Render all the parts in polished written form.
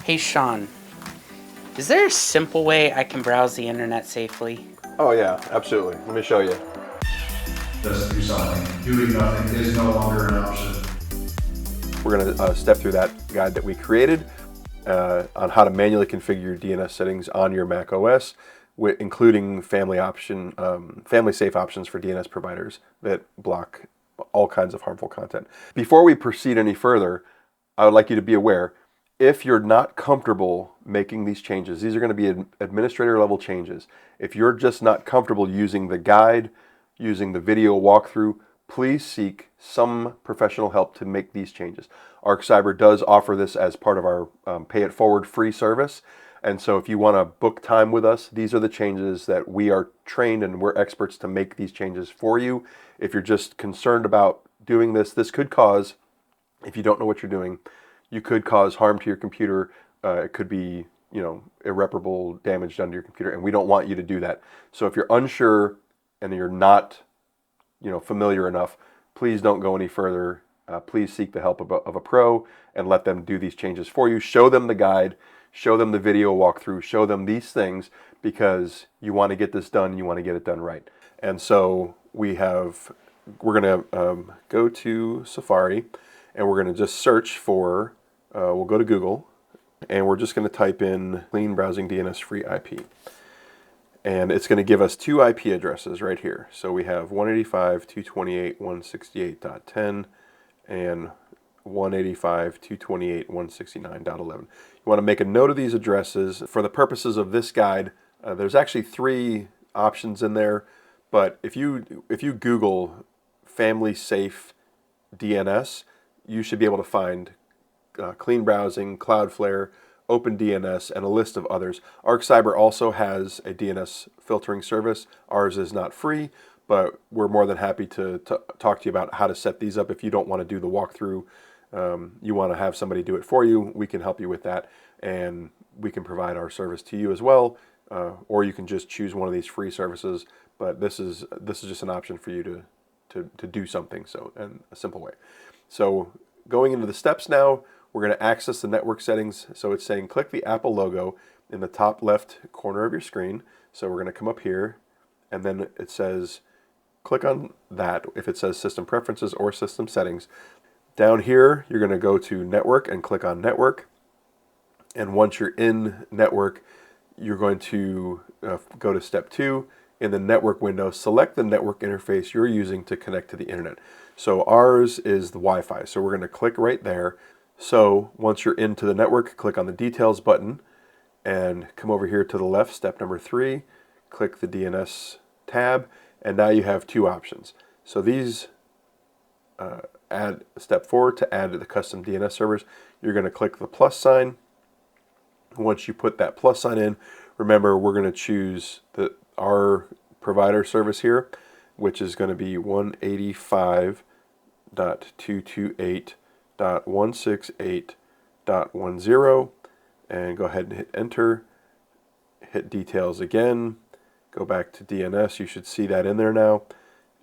Hey Sean, is there a simple way I can browse the internet safely? Oh yeah, absolutely. Let me show you. Just do something. Doing nothing is no longer an option. We're going to step through that guide that we created on how to manually configure your DNS settings on your macOS, including family safe options for DNS providers that block all kinds of harmful content. Before we proceed any further, I would like you to be aware, if you're not comfortable making these changes, these are going to be administrator level changes. If you're just not comfortable using the guide, using the video walkthrough, please seek some professional help to make these changes. ArkCybr does offer this as part of our Pay It Forward free service. And so if you want to book time with us, these are the changes that we are trained and we're experts to make these changes for you. If you're just concerned about doing this, this could cause, if you don't know what you're doing, you could cause harm to your computer. It could be, irreparable damage done to your computer, and we don't want you to do that. So if you're unsure and you're not, familiar enough, please don't go any further. Please seek the help of a pro and let them do these changes for you. Show them the guide, show them the video walkthrough, show them these things because you want to get this done. You want to get it done right. And so we're going to go to Safari, and we're going to just search for. We'll go to Google, and we're just going to type in clean browsing DNS free IP. And it's going to give us two IP addresses right here. So we have 185.228.168.10 and 185.228.169.11. You want to make a note of these addresses. For the purposes of this guide, there's actually three options in there, but if you Google family safe DNS, you should be able to find clean browsing, Cloudflare, OpenDNS, and a list of others. ArkCybr also has a DNS filtering service. Ours is not free, but we're more than happy to talk to you about how to set these up. If you don't want to do the walkthrough, you want to have somebody do it for you, we can help you with that, and we can provide our service to you as well, or you can just choose one of these free services, but this is just an option for you to do something, so in a simple way. So going into the steps now, we're going to access the network settings. So it's saying click the Apple logo in the top left corner of your screen. So we're going to come up here, and then it says click on that if it says system preferences or system settings. Down here, you're going to go to network and click on network. And once you're in network, you're going to go to step 2. In the network window, select the network interface you're using to connect to the internet. So ours is the Wi-Fi. So we're going to click right there. So once you're into the network, click on the details button and come over here to the left, step number 3, click the DNS tab, and now you have two options. So these add step 4 to add the custom DNS servers. You're going to click the plus sign. Once you put that plus sign in, remember we're going to choose our provider service here, which is going to be 185.228.168.10, and go ahead and hit enter, hit details again, go back to DNS, you should see that in there now,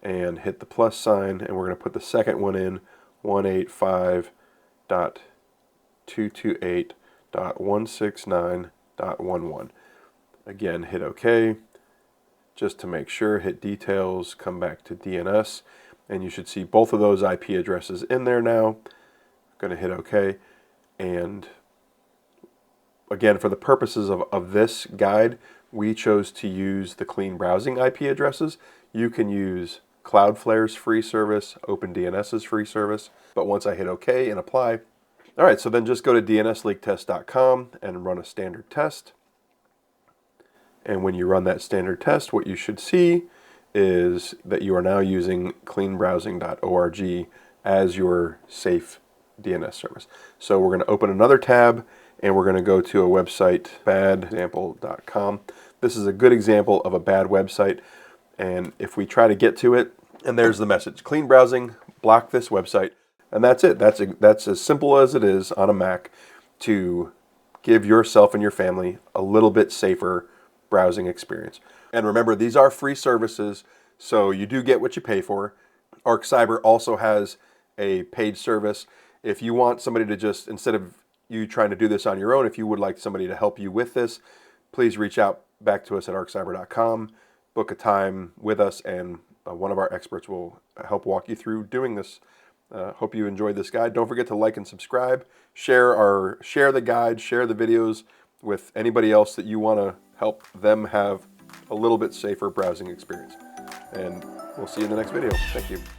and hit the plus sign, and we're going to put the second one in, 185.228.169.11. Again, hit OK. Just to make sure, hit details, come back to DNS, and you should see both of those IP addresses in there now. Going to hit OK. And again, for the purposes of this guide, we chose to use the clean browsing IP addresses. You can use Cloudflare's free service, OpenDNS's free service, but once I hit OK and apply, all right, so then just go to dnsleaktest.com and run a standard test. And when you run that standard test, what you should see is that you are now using cleanbrowsing.org as your safe DNS service. So we're going to open another tab, and we're going to go to a website, badexample.com. This is a good example of a bad website, and if we try to get to it, and there's the message, clean browsing, block this website, and that's it. That's as simple as it is on a Mac to give yourself and your family a little bit safer browsing experience. And remember, these are free services, so you do get what you pay for. ArkCybr also has a paid service. If you want somebody to just, instead of you trying to do this on your own, if you would like somebody to help you with this, please reach out back to us at ArkCybr.com, book a time with us, and one of our experts will help walk you through doing this. Hope you enjoyed this guide. Don't forget to like and subscribe. Share the guide, share the videos with anybody else that you want to help them have a little bit safer browsing experience. And we'll see you in the next video. Thank you.